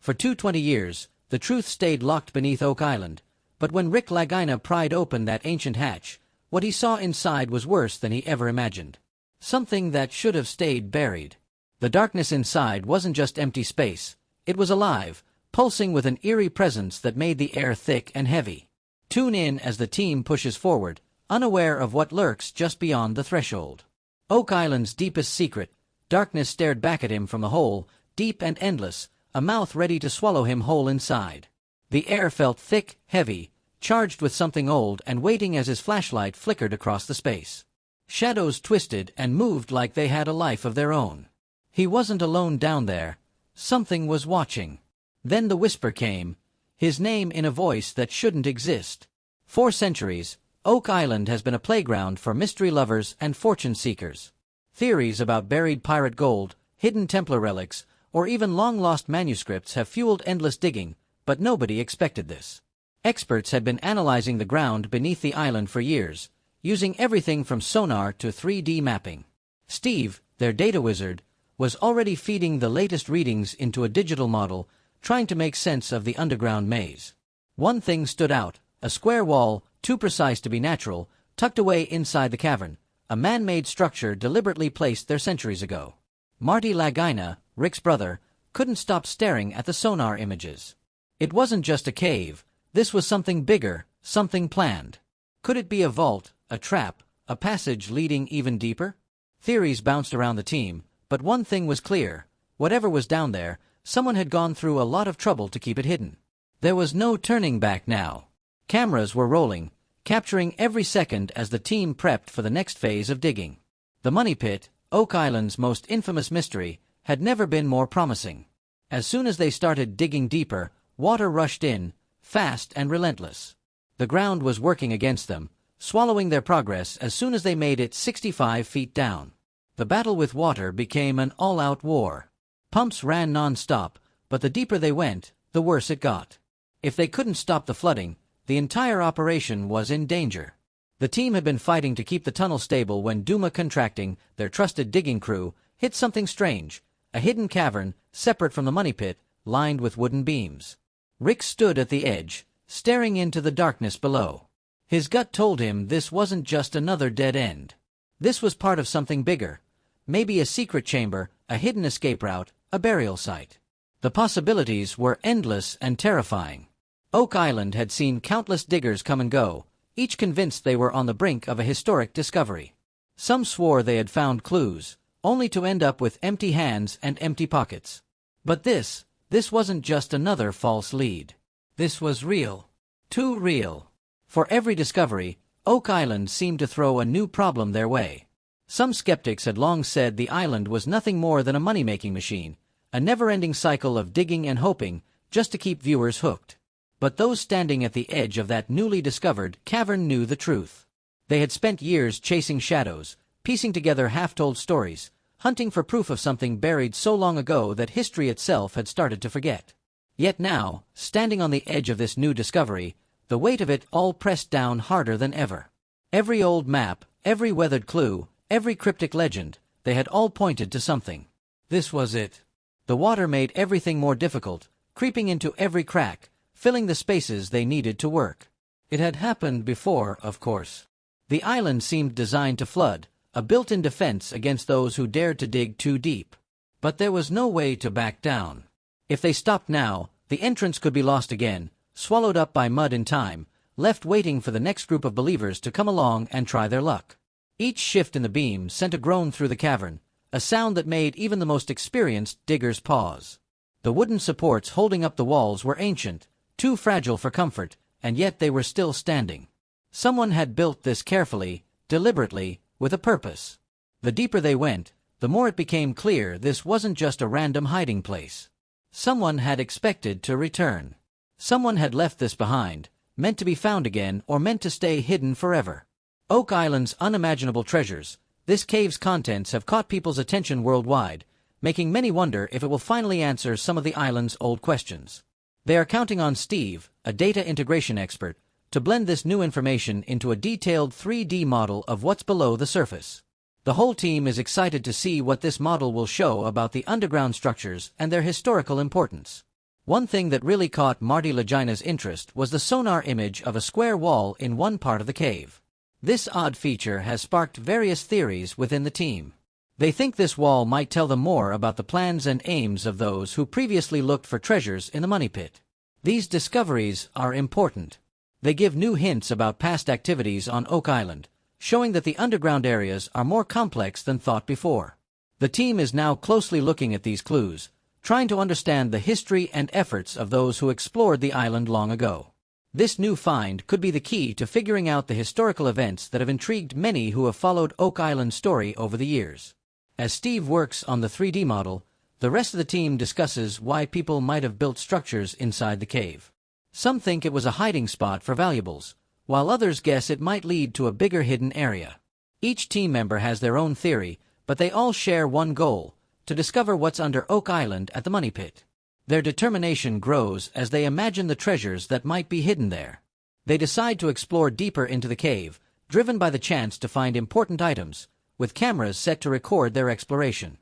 For 220 years, the truth stayed locked beneath Oak Island, but when Rick Lagina pried open that ancient hatch, what he saw inside was worse than he ever imagined. Something that should have stayed buried. The darkness inside wasn't just empty space, it was alive, pulsing with an eerie presence that made the air thick and heavy. Tune in as the team pushes forward, unaware of what lurks just beyond the threshold. Oak Island's deepest secret, darkness stared back at him from the hole, deep and endless, a mouth ready to swallow him whole inside. The air felt thick, heavy, charged with something old and waiting as his flashlight flickered across the space. Shadows twisted and moved like they had a life of their own. He wasn't alone down there. Something was watching. Then the whisper came, his name in a voice that shouldn't exist. For centuries, Oak Island has been a playground for mystery lovers and fortune seekers. Theories about buried pirate gold, hidden Templar relics, or even long-lost manuscripts have fueled endless digging, but nobody expected this. Experts had been analyzing the ground beneath the island for years, using everything from sonar to 3D mapping. Steve, their data wizard, was already feeding the latest readings into a digital model, trying to make sense of the underground maze. One thing stood out, a square wall, too precise to be natural, tucked away inside the cavern, a man-made structure deliberately placed there centuries ago. Marty Lagina, Rick's brother, couldn't stop staring at the sonar images. It wasn't just a cave, this was something bigger, something planned. Could it be a vault, a trap, a passage leading even deeper? Theories bounced around the team, but one thing was clear, whatever was down there, someone had gone through a lot of trouble to keep it hidden. There was no turning back now. Cameras were rolling, capturing every second as the team prepped for the next phase of digging. The Money Pit, Oak Island's most infamous mystery, had never been more promising. As soon as they started digging deeper, water rushed in, fast and relentless. The ground was working against them, swallowing their progress as soon as they made it 65 feet down. The battle with water became an all-out war. Pumps ran non-stop, but the deeper they went, the worse it got. If they couldn't stop the flooding, the entire operation was in danger. The team had been fighting to keep the tunnel stable when Duma Contracting, their trusted digging crew, hit something strange, a hidden cavern, separate from the money pit, lined with wooden beams. Rick stood at the edge, staring into the darkness below. His gut told him this wasn't just another dead end. This was part of something bigger. Maybe a secret chamber, a hidden escape route, a burial site. The possibilities were endless and terrifying. Oak Island had seen countless diggers come and go, each convinced they were on the brink of a historic discovery. Some swore they had found clues, only to end up with empty hands and empty pockets. But this wasn't just another false lead. This was real. Too real. For every discovery, Oak Island seemed to throw a new problem their way. Some skeptics had long said the island was nothing more than a money-making machine, a never-ending cycle of digging and hoping, just to keep viewers hooked. But those standing at the edge of that newly discovered cavern knew the truth. They had spent years chasing shadows, piecing together half-told stories, hunting for proof of something buried so long ago that history itself had started to forget. Yet now, standing on the edge of this new discovery, the weight of it all pressed down harder than ever. Every old map, every weathered clue, every cryptic legend, they had all pointed to something. This was it. The water made everything more difficult, creeping into every crack, filling the spaces they needed to work. It had happened before, of course. The island seemed designed to flood, a built-in defense against those who dared to dig too deep. But there was no way to back down. If they stopped now, the entrance could be lost again, swallowed up by mud in time, left waiting for the next group of believers to come along and try their luck. Each shift in the beam sent a groan through the cavern, a sound that made even the most experienced diggers pause. The wooden supports holding up the walls were ancient, too fragile for comfort, and yet they were still standing. Someone had built this carefully, deliberately, with a purpose. The deeper they went, the more it became clear this wasn't just a random hiding place. Someone had expected to return. Someone had left this behind, meant to be found again or meant to stay hidden forever. Oak Island's unimaginable treasures, this cave's contents have caught people's attention worldwide, making many wonder if it will finally answer some of the island's old questions. They are counting on Steve, a data integration expert, to blend this new information into a detailed 3D model of what's below the surface. The whole team is excited to see what this model will show about the underground structures and their historical importance. One thing that really caught Marty Lagina's interest was the sonar image of a square wall in one part of the cave. This odd feature has sparked various theories within the team. They think this wall might tell them more about the plans and aims of those who previously looked for treasures in the money pit. These discoveries are important. They give new hints about past activities on Oak Island, showing that the underground areas are more complex than thought before. The team is now closely looking at these clues, trying to understand the history and efforts of those who explored the island long ago. This new find could be the key to figuring out the historical events that have intrigued many who have followed Oak Island's story over the years. As Steve works on the 3D model, the rest of the team discusses why people might have built structures inside the cave. Some think it was a hiding spot for valuables, while others guess it might lead to a bigger hidden area. Each team member has their own theory, but they all share one goal: to discover what's under Oak Island at the money pit. Their determination grows as they imagine the treasures that might be hidden there. They decide to explore deeper into the cave, driven by the chance to find important items, with cameras set to record their exploration.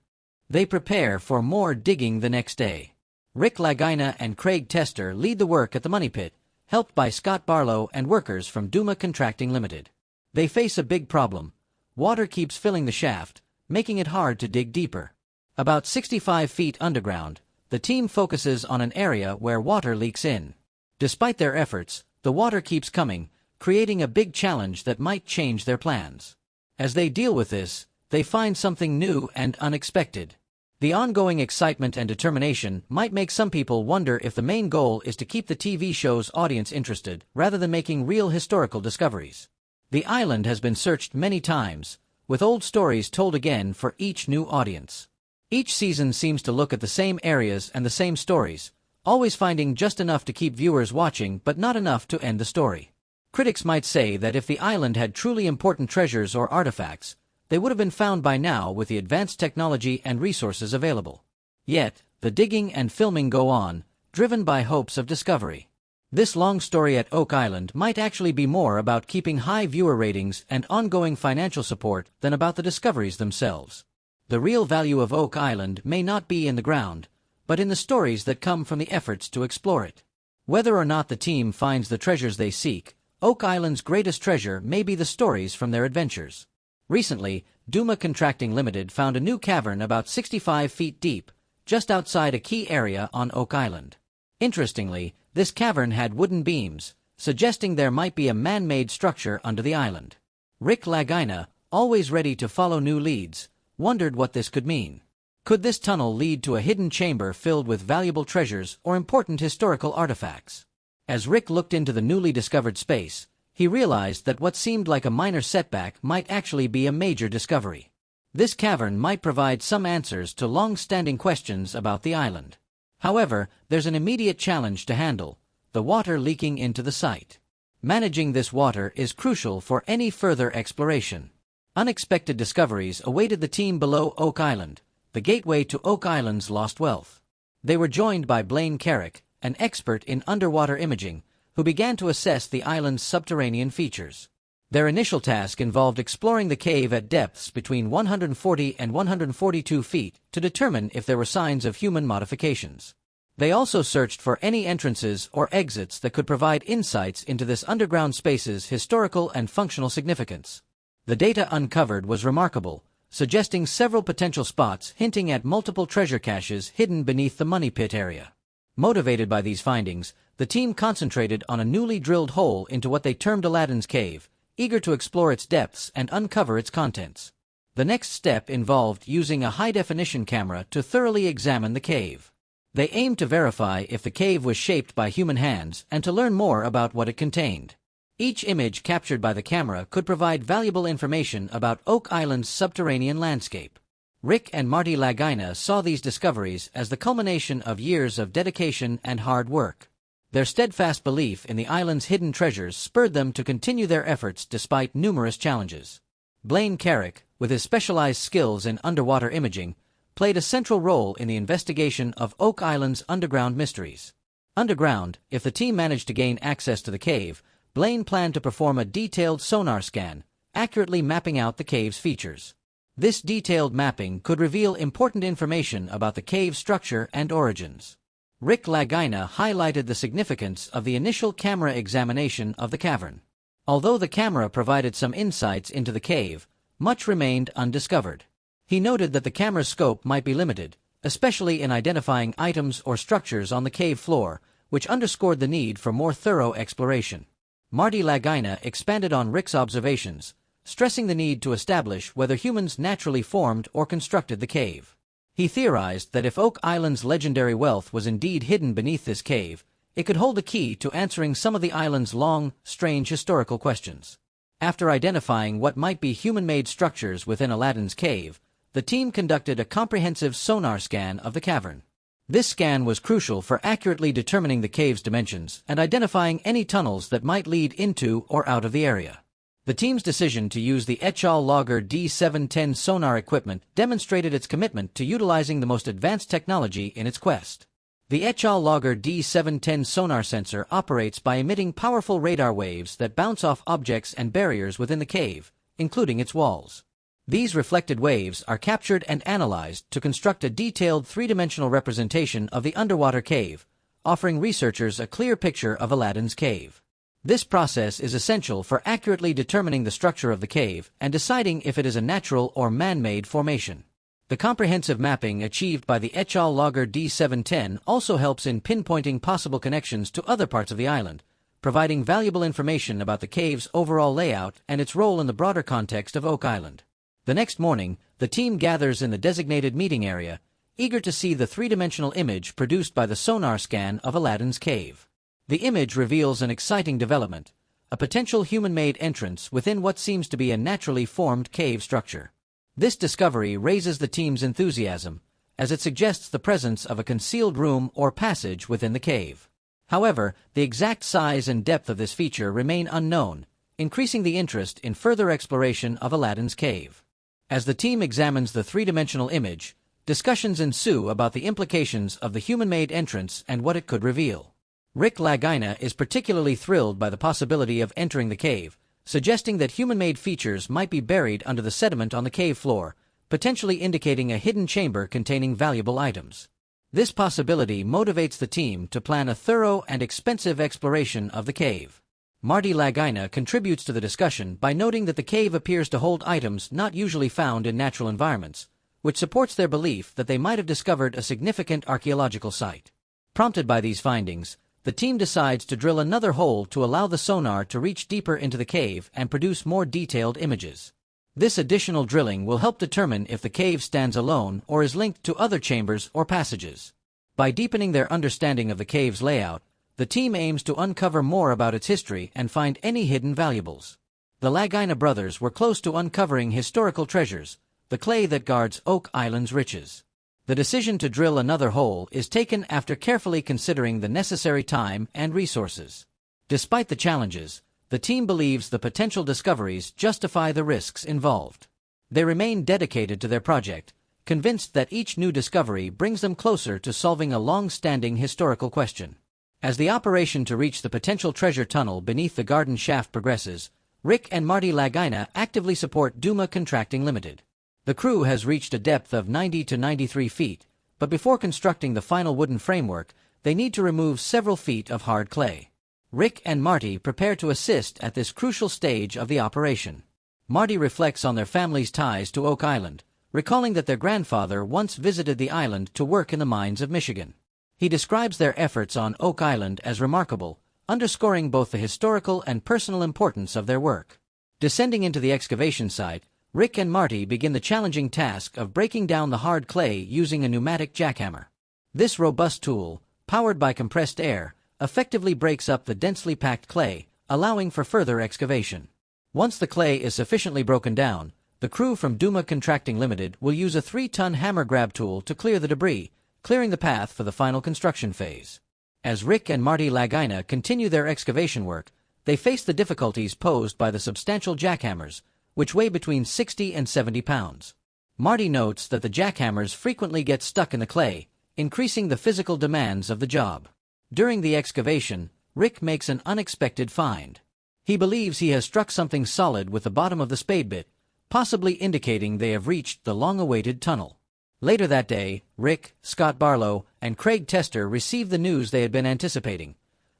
They prepare for more digging the next day. Rick Lagina and Craig Tester lead the work at the money pit, helped by Scott Barlow and workers from Duma Contracting Limited. They face a big problem. Water keeps filling the shaft, making it hard to dig deeper. About 65 feet underground, the team focuses on an area where water leaks in. Despite their efforts, the water keeps coming, creating a big challenge that might change their plans. As they deal with this, they find something new and unexpected. The ongoing excitement and determination might make some people wonder if the main goal is to keep the TV show's audience interested rather than making real historical discoveries. The island has been searched many times, with old stories told again for each new audience. Each season seems to look at the same areas and the same stories, always finding just enough to keep viewers watching but not enough to end the story. Critics might say that if the island had truly important treasures or artifacts, they would have been found by now with the advanced technology and resources available. Yet, the digging and filming go on, driven by hopes of discovery. This long story at Oak Island might actually be more about keeping high viewer ratings and ongoing financial support than about the discoveries themselves. The real value of Oak Island may not be in the ground, but in the stories that come from the efforts to explore it. Whether or not the team finds the treasures they seek, Oak Island's greatest treasure may be the stories from their adventures. Recently, Duma Contracting Limited found a new cavern about 65 feet deep, just outside a key area on Oak Island. Interestingly, this cavern had wooden beams, suggesting there might be a man-made structure under the island. Rick Lagina, always ready to follow new leads, wondered what this could mean. Could this tunnel lead to a hidden chamber filled with valuable treasures or important historical artifacts? As Rick looked into the newly discovered space, he realized that what seemed like a minor setback might actually be a major discovery. This cavern might provide some answers to long-standing questions about the island. However, there's an immediate challenge to handle: the water leaking into the site. Managing this water is crucial for any further exploration. Unexpected discoveries awaited the team below Oak Island, the gateway to Oak Island's lost wealth. They were joined by Blaine Carrick, an expert in underwater imaging, who began to assess the island's subterranean features. Their initial task involved exploring the cave at depths between 140 and 142 feet to determine if there were signs of human modifications. They also searched for any entrances or exits that could provide insights into this underground space's historical and functional significance. The data uncovered was remarkable, suggesting several potential spots hinting at multiple treasure caches hidden beneath the money pit area. Motivated by these findings, the team concentrated on a newly drilled hole into what they termed Aladdin's Cave, eager to explore its depths and uncover its contents. The next step involved using a high-definition camera to thoroughly examine the cave. They aimed to verify if the cave was shaped by human hands and to learn more about what it contained. Each image captured by the camera could provide valuable information about Oak Island's subterranean landscape. Rick and Marty Lagina saw these discoveries as the culmination of years of dedication and hard work. Their steadfast belief in the island's hidden treasures spurred them to continue their efforts despite numerous challenges. Blaine Carrick, with his specialized skills in underwater imaging, played a central role in the investigation of Oak Island's underground mysteries. Underground, if the team managed to gain access to the cave, Blaine planned to perform a detailed sonar scan, accurately mapping out the cave's features. This detailed mapping could reveal important information about the cave's structure and origins. Rick Lagina highlighted the significance of the initial camera examination of the cavern. Although the camera provided some insights into the cave, much remained undiscovered. He noted that the camera's scope might be limited, especially in identifying items or structures on the cave floor, which underscored the need for more thorough exploration. Marty Lagina expanded on Rick's observations, stressing the need to establish whether humans naturally formed or constructed the cave. He theorized that if Oak Island's legendary wealth was indeed hidden beneath this cave, it could hold a key to answering some of the island's long, strange historical questions. After identifying what might be human-made structures within Aladdin's cave, the team conducted a comprehensive sonar scan of the cavern. This scan was crucial for accurately determining the cave's dimensions and identifying any tunnels that might lead into or out of the area. The team's decision to use the Echal Logger D710 sonar equipment demonstrated its commitment to utilizing the most advanced technology in its quest. The Echal Logger D710 sonar sensor operates by emitting powerful radar waves that bounce off objects and barriers within the cave, including its walls. These reflected waves are captured and analyzed to construct a detailed three-dimensional representation of the underwater cave, offering researchers a clear picture of Aladdin's cave. This process is essential for accurately determining the structure of the cave and deciding if it is a natural or man-made formation. The comprehensive mapping achieved by the Echal Logger D710 also helps in pinpointing possible connections to other parts of the island, providing valuable information about the cave's overall layout and its role in the broader context of Oak Island. The next morning, the team gathers in the designated meeting area, eager to see the three-dimensional image produced by the sonar scan of Aladdin's cave. The image reveals an exciting development, a potential human-made entrance within what seems to be a naturally formed cave structure. This discovery raises the team's enthusiasm, as it suggests the presence of a concealed room or passage within the cave. However, the exact size and depth of this feature remain unknown, increasing the interest in further exploration of Aladdin's cave. As the team examines the three-dimensional image, discussions ensue about the implications of the human-made entrance and what it could reveal. Rick Lagina is particularly thrilled by the possibility of entering the cave, suggesting that human-made features might be buried under the sediment on the cave floor, potentially indicating a hidden chamber containing valuable items. This possibility motivates the team to plan a thorough and expensive exploration of the cave. Marty Lagina contributes to the discussion by noting that the cave appears to hold items not usually found in natural environments, which supports their belief that they might have discovered a significant archaeological site. Prompted by these findings, the team decides to drill another hole to allow the sonar to reach deeper into the cave and produce more detailed images. This additional drilling will help determine if the cave stands alone or is linked to other chambers or passages. By deepening their understanding of the cave's layout, the team aims to uncover more about its history and find any hidden valuables. The Lagina brothers were close to uncovering historical treasures, the clay that guards Oak Island's riches. The decision to drill another hole is taken after carefully considering the necessary time and resources. Despite the challenges, the team believes the potential discoveries justify the risks involved. They remain dedicated to their project, convinced that each new discovery brings them closer to solving a long-standing historical question. As the operation to reach the potential treasure tunnel beneath the garden shaft progresses, Rick and Marty Lagina actively support Duma Contracting Limited. The crew has reached a depth of 90 to 93 feet, but before constructing the final wooden framework, they need to remove several feet of hard clay. Rick and Marty prepare to assist at this crucial stage of the operation. Marty reflects on their family's ties to Oak Island, recalling that their grandfather once visited the island to work in the mines of Michigan. He describes their efforts on Oak Island as remarkable, underscoring both the historical and personal importance of their work. Descending into the excavation site, Rick and Marty begin the challenging task of breaking down the hard clay using a pneumatic jackhammer. This robust tool, powered by compressed air, effectively breaks up the densely packed clay, allowing for further excavation. Once the clay is sufficiently broken down, the crew from Duma Contracting Limited will use a 3-ton hammer grab tool to clear the debris, clearing the path for the final construction phase. As Rick and Marty Lagina continue their excavation work, they face the difficulties posed by the substantial jackhammers, which weigh between 60 and 70 pounds. Marty notes that the jackhammers frequently get stuck in the clay, increasing the physical demands of the job. During the excavation, Rick makes an unexpected find. He believes he has struck something solid with the bottom of the spade bit, possibly indicating they have reached the long-awaited tunnel. Later that day, Rick, Scott Barlow, and Craig Tester received the news they had been anticipating.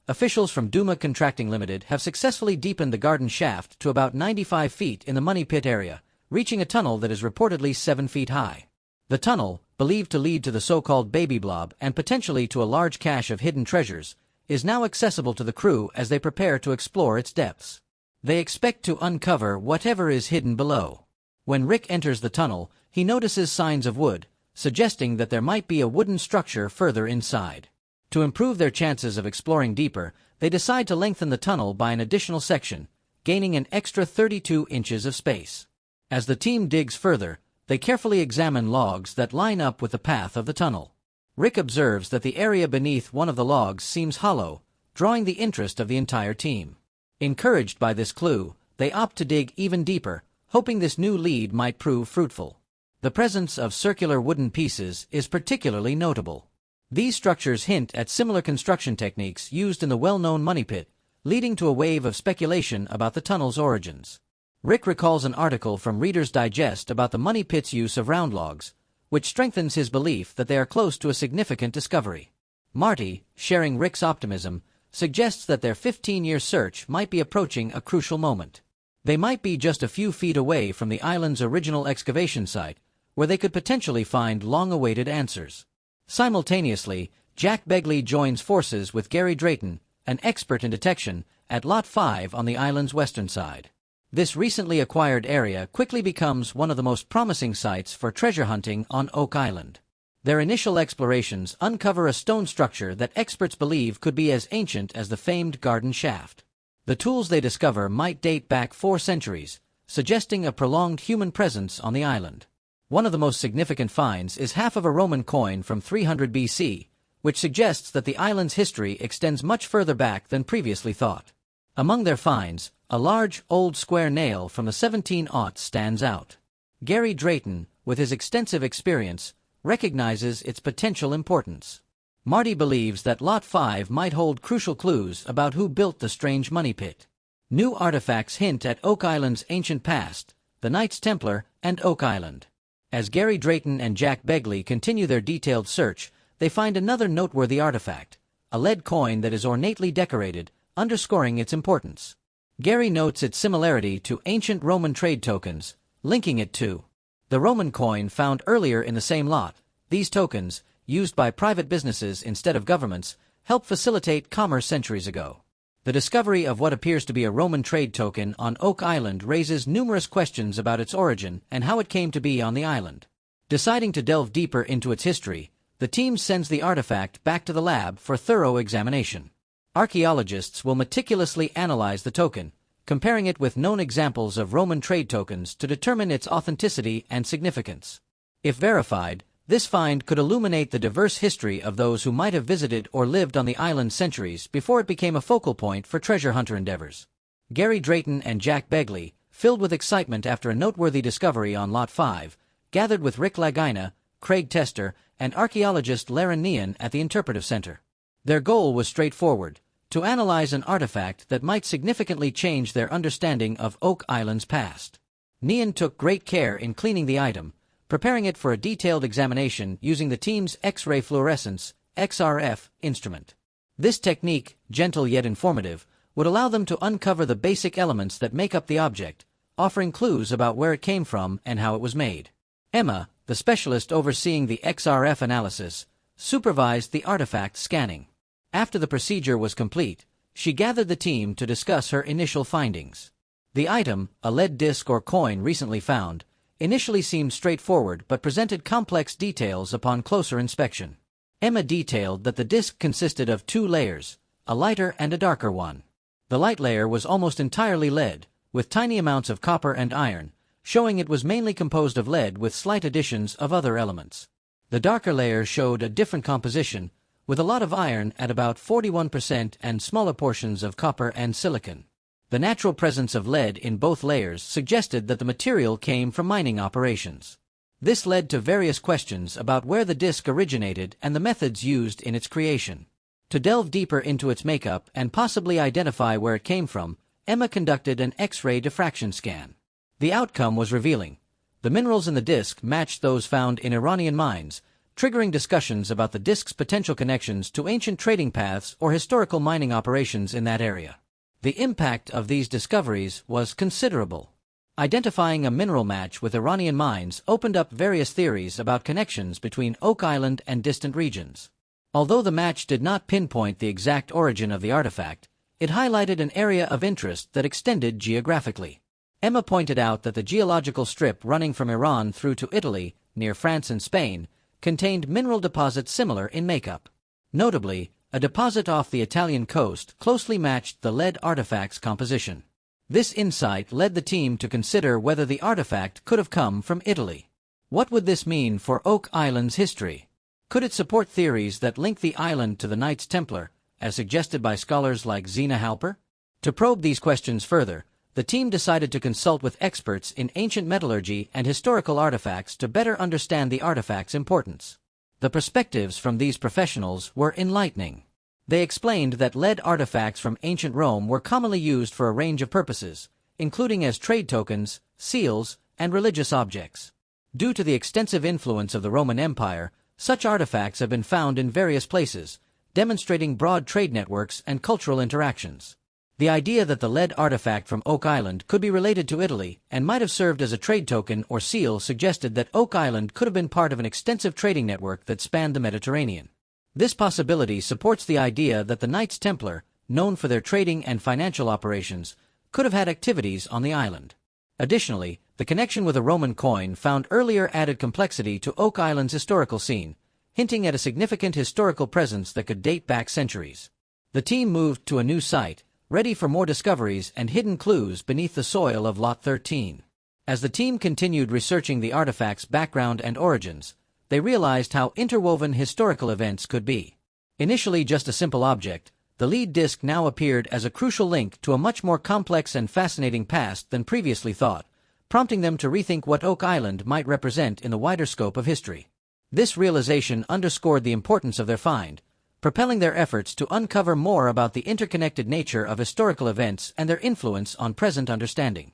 Officials from Duma Contracting Limited have successfully deepened the garden shaft to about 95 feet in the money pit area, reaching a tunnel that is reportedly 7 feet high. The tunnel, believed to lead to the so-called baby blob and potentially to a large cache of hidden treasures, is now accessible to the crew as they prepare to explore its depths. They expect to uncover whatever is hidden below. When Rick enters the tunnel, he notices signs of wood, suggesting that there might be a wooden structure further inside. To improve their chances of exploring deeper, they decide to lengthen the tunnel by an additional section, gaining an extra 32 inches of space. As the team digs further, they carefully examine logs that line up with the path of the tunnel. Rick observes that the area beneath one of the logs seems hollow, drawing the interest of the entire team. Encouraged by this clue, they opt to dig even deeper, hoping this new lead might prove fruitful. The presence of circular wooden pieces is particularly notable. These structures hint at similar construction techniques used in the well-known money pit, leading to a wave of speculation about the tunnel's origins. Rick recalls an article from Reader's Digest about the money pit's use of round logs, which strengthens his belief that they are close to a significant discovery. Marty, sharing Rick's optimism, suggests that their 15-year search might be approaching a crucial moment. They might be just a few feet away from the island's original excavation site, where they could potentially find long-awaited answers. Simultaneously, Jack Begley joins forces with Gary Drayton, an expert in detection, at Lot 5 on the island's western side. This recently acquired area quickly becomes one of the most promising sites for treasure hunting on Oak Island. Their initial explorations uncover a stone structure that experts believe could be as ancient as the famed garden shaft. The tools they discover might date back 4 centuries, suggesting a prolonged human presence on the island. One of the most significant finds is half of a Roman coin from 300 BC, which suggests that the island's history extends much further back than previously thought. Among their finds, a large, old square nail from the 1700s stands out. Gary Drayton, with his extensive experience, recognizes its potential importance. Marty believes that Lot 5 might hold crucial clues about who built the strange money pit. New artifacts hint at Oak Island's ancient past, the Knights Templar, and Oak Island. As Gary Drayton and Jack Begley continue their detailed search, they find another noteworthy artifact, a lead coin that is ornately decorated, underscoring its importance. Gary notes its similarity to ancient Roman trade tokens, linking it to the Roman coin found earlier in the same lot. These tokens, used by private businesses instead of governments, helped facilitate commerce centuries ago. The discovery of what appears to be a Roman trade token on Oak Island raises numerous questions about its origin and how it came to be on the island. Deciding to delve deeper into its history, the team sends the artifact back to the lab for thorough examination. Archaeologists will meticulously analyze the token, comparing it with known examples of Roman trade tokens to determine its authenticity and significance. If verified, this find could illuminate the diverse history of those who might have visited or lived on the island centuries before it became a focal point for treasure hunter endeavors. Gary Drayton and Jack Begley, filled with excitement after a noteworthy discovery on Lot 5, gathered with Rick Lagina, Craig Tester, and archaeologist Laren Nean at the Interpretive Center. Their goal was straightforward: to analyze an artifact that might significantly change their understanding of Oak Island's past. Nean took great care in cleaning the item, preparing it for a detailed examination using the team's X-ray fluorescence (XRF) instrument. This technique, gentle yet informative, would allow them to uncover the basic elements that make up the object, offering clues about where it came from and how it was made. Emma, the specialist overseeing the XRF analysis, supervised the artifact scanning. After the procedure was complete, she gathered the team to discuss her initial findings. The item, a lead disc or coin recently found, initially seemed straightforward but presented complex details upon closer inspection. Emma detailed that the disc consisted of 2 layers, a lighter and a darker one. The light layer was almost entirely lead, with tiny amounts of copper and iron, showing it was mainly composed of lead with slight additions of other elements. The darker layer showed a different composition, with a lot of iron at about 41% and smaller portions of copper and silicon. The natural presence of lead in both layers suggested that the material came from mining operations. This led to various questions about where the disc originated and the methods used in its creation. To delve deeper into its makeup and possibly identify where it came from, Emma conducted an X-ray diffraction scan. The outcome was revealing. The minerals in the disk matched those found in Iranian mines, triggering discussions about the disk's potential connections to ancient trading paths or historical mining operations in that area. The impact of these discoveries was considerable. Identifying a mineral match with Iranian mines opened up various theories about connections between Oak Island and distant regions. Although the match did not pinpoint the exact origin of the artifact, it highlighted an area of interest that extended geographically. Emma pointed out that the geological strip running from Iran through to Italy, near France and Spain, contained mineral deposits similar in makeup. Notably, a deposit off the Italian coast closely matched the lead artifact's composition. This insight led the team to consider whether the artifact could have come from Italy. What would this mean for Oak Island's history? Could it support theories that link the island to the Knights Templar, as suggested by scholars like Zena Halper? To probe these questions further, the team decided to consult with experts in ancient metallurgy and historical artifacts to better understand the artifact's importance. The perspectives from these professionals were enlightening. They explained that lead artifacts from ancient Rome were commonly used for a range of purposes, including as trade tokens, seals, and religious objects. Due to the extensive influence of the Roman Empire, such artifacts have been found in various places, demonstrating broad trade networks and cultural interactions. The idea that the lead artifact from Oak Island could be related to Italy and might have served as a trade token or seal suggested that Oak Island could have been part of an extensive trading network that spanned the Mediterranean. This possibility supports the idea that the Knights Templar, known for their trading and financial operations, could have had activities on the island. Additionally, the connection with a Roman coin found earlier added complexity to Oak Island's historical scene, hinting at a significant historical presence that could date back centuries. The team moved to a new site, ready for more discoveries and hidden clues beneath the soil of Lot 13. As the team continued researching the artifact's background and origins, they realized how interwoven historical events could be. Initially just a simple object, the lead disc now appeared as a crucial link to a much more complex and fascinating past than previously thought, prompting them to rethink what Oak Island might represent in the wider scope of history. This realization underscored the importance of their find, propelling their efforts to uncover more about the interconnected nature of historical events and their influence on present understanding.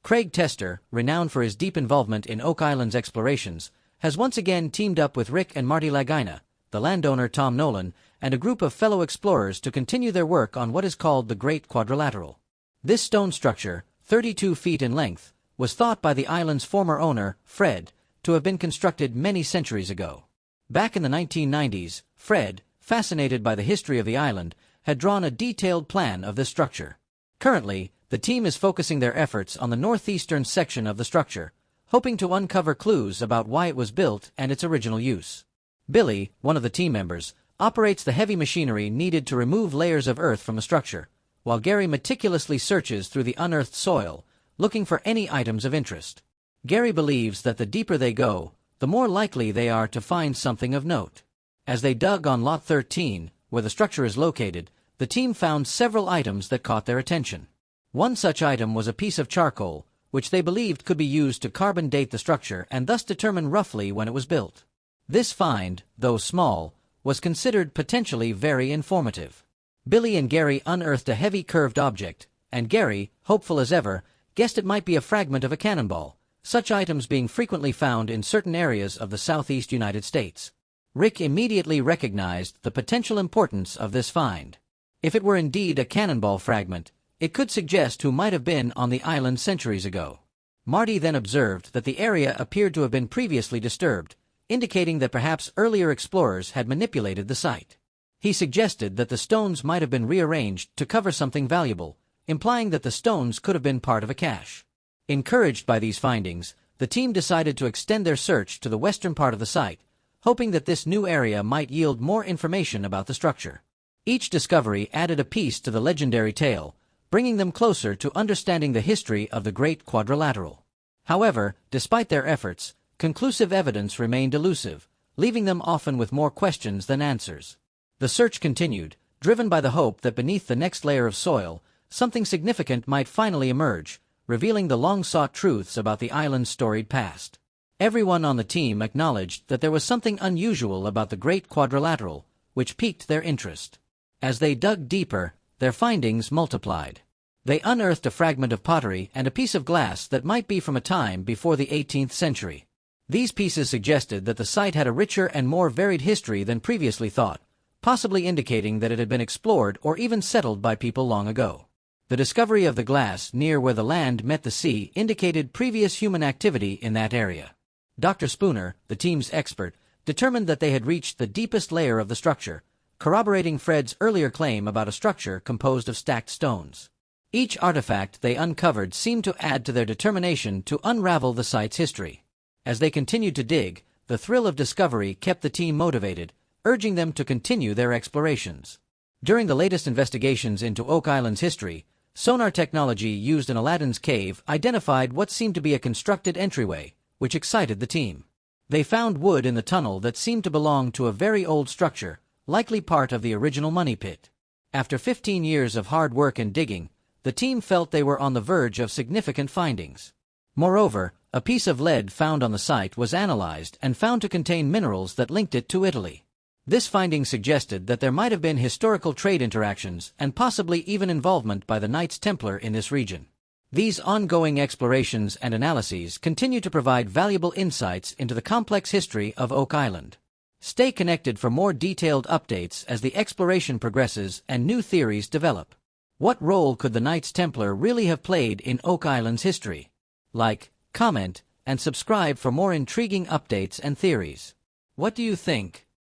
Craig Tester, renowned for his deep involvement in Oak Island's explorations, has once again teamed up with Rick and Marty Lagina, the landowner Tom Nolan, and a group of fellow explorers to continue their work on what is called the Great Quadrilateral. This stone structure, 32 feet in length, was thought by the island's former owner, Fred, to have been constructed many centuries ago. Back in the 1990s, Fred, fascinated by the history of the island, had drawn a detailed plan of this structure. Currently, the team is focusing their efforts on the northeastern section of the structure, hoping to uncover clues about why it was built and its original use. Billy, one of the team members, operates the heavy machinery needed to remove layers of earth from the structure, while Gary meticulously searches through the unearthed soil, looking for any items of interest. Gary believes that the deeper they go, the more likely they are to find something of note. As they dug on Lot 13, where the structure is located, the team found several items that caught their attention. One such item was a piece of charcoal, which they believed could be used to carbon date the structure and thus determine roughly when it was built. This find, though small, was considered potentially very informative. Billy and Gary unearthed a heavy curved object, and Gary, hopeful as ever, guessed it might be a fragment of a cannonball, such items being frequently found in certain areas of the southeast United States. Rick immediately recognized the potential importance of this find. If it were indeed a cannonball fragment, it could suggest who might have been on the island centuries ago. Marty then observed that the area appeared to have been previously disturbed, indicating that perhaps earlier explorers had manipulated the site. He suggested that the stones might have been rearranged to cover something valuable, implying that the stones could have been part of a cache. Encouraged by these findings, the team decided to extend their search to the western part of the site, hoping that this new area might yield more information about the structure. Each discovery added a piece to the legendary tale, bringing them closer to understanding the history of the Great Quadrilateral. However, despite their efforts, conclusive evidence remained elusive, leaving them often with more questions than answers. The search continued, driven by the hope that beneath the next layer of soil, something significant might finally emerge, revealing the long-sought truths about the island's storied past. Everyone on the team acknowledged that there was something unusual about the Great Quadrilateral, which piqued their interest. As they dug deeper, their findings multiplied. They unearthed a fragment of pottery and a piece of glass that might be from a time before the 18th century. These pieces suggested that the site had a richer and more varied history than previously thought, possibly indicating that it had been explored or even settled by people long ago. The discovery of the glass near where the land met the sea indicated previous human activity in that area. Dr. Spooner, the team's expert, determined that they had reached the deepest layer of the structure, corroborating Fred's earlier claim about a structure composed of stacked stones. Each artifact they uncovered seemed to add to their determination to unravel the site's history. As they continued to dig, the thrill of discovery kept the team motivated, urging them to continue their explorations. During the latest investigations into Oak Island's history, sonar technology used in Aladdin's cave identified what seemed to be a constructed entryway, which excited the team. They found wood in the tunnel that seemed to belong to a very old structure, likely part of the original money pit. After 15 years of hard work and digging, the team felt they were on the verge of significant findings. Moreover, a piece of lead found on the site was analyzed and found to contain minerals that linked it to Italy. This finding suggested that there might have been historical trade interactions and possibly even involvement by the Knights Templar in this region. These ongoing explorations and analyses continue to provide valuable insights into the complex history of Oak Island. Stay connected for more detailed updates as the exploration progresses and new theories develop. What role could the Knights Templar really have played in Oak Island's history? Like, comment, and subscribe for more intriguing updates and theories. What do you think?